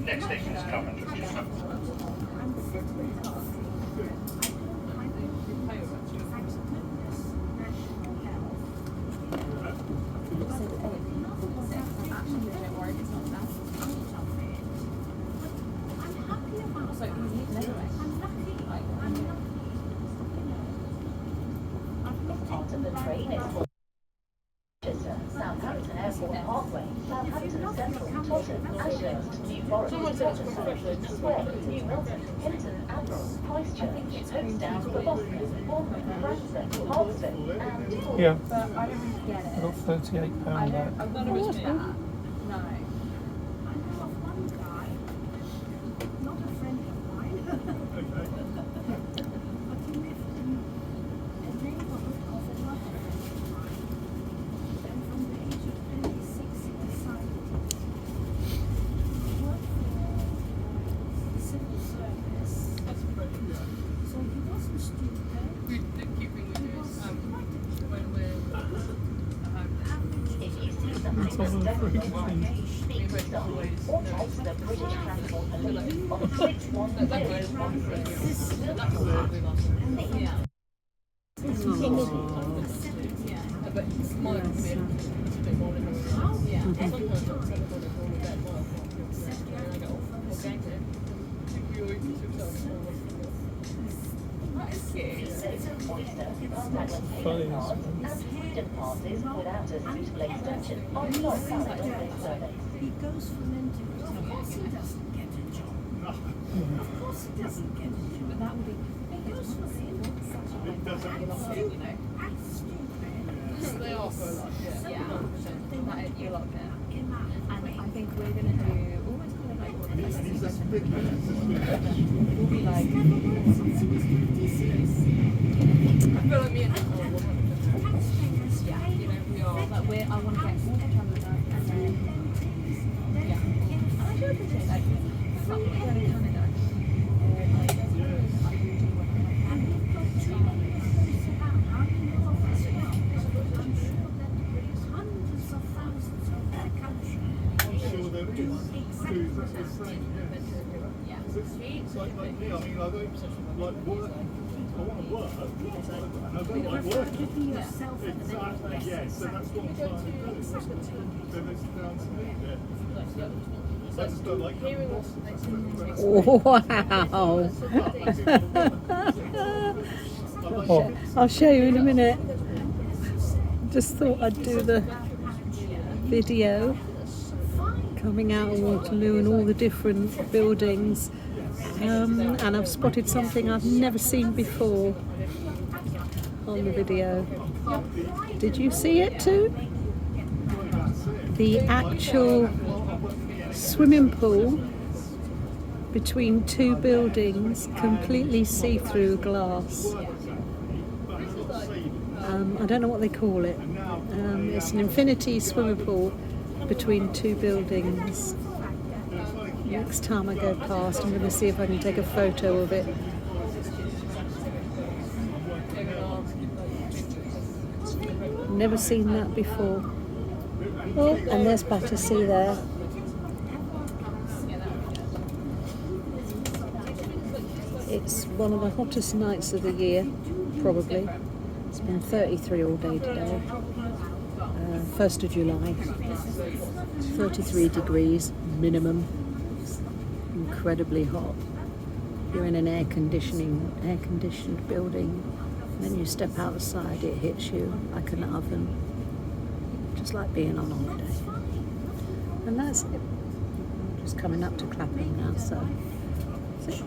Next station is Coventry. Part of the train is for Southampton Airport Parkway, Southampton Central, Totton, Ashurst, New Forest, Tottenham, Square, New Milton, Hinton, Admiral, Christchurch, Hopestown, Boston, Bournemouth, Branson, Harleston, and Poole. Yeah, But I don't really get it. I got £38 I back. don't understand that. No. I know of one guy, not a friend of mine, but he lived in a neighborhood of another friend of mine. And from the age of 26, he decided to work for the civil service. So he wasn't stupid. If you see something that doesn't look right, speak to someone or text the British Transport Police on 61016. Funny. And freedom passes without a suitable extension are not valid on this service. He goes for an interview. Of course he doesn't get a job. Of course he doesn't get a job. That would be. He goes for the interview. Act stupid. They are so like, yeah. You lot there. Him out. And I think we're going to do almost kind of like what the we'll be like, I feel like me and Emma will yeah, you know, we are, but I want to get more travel done and then, yeah. And I do appreciate like, it's not really going to Canada. Hundreds of thousands of their country. Yeah. It's like me, I mean, I don't like work. I want to work, and I don't like working. Yourself Exactly, yes, so that's what I'm trying to do. Then it's down to me, yeah. I just don't like having bosses. Wow. I'll show you in a minute. Just thought I'd do the video coming out of Waterloo and all the different buildings. And I've spotted something I've never seen before on the video. Did you see it too? The actual swimming pool between two buildings, completely see-through glass. I don't know what they call it. It's an infinity swimming pool between two buildings. Next time I go past, I'm going to see if I can take a photo of it. Never seen that before. Oh, and there's Battersea there. It's one of the hottest nights of the year, probably. It's been 33 all day today. 1st of July. 33 degrees minimum. Incredibly hot. You're in an air-conditioned building, and then you step outside, it hits you like an oven. Just like being on holiday. And that's it. I'm just coming up to Clapham now, so that's it.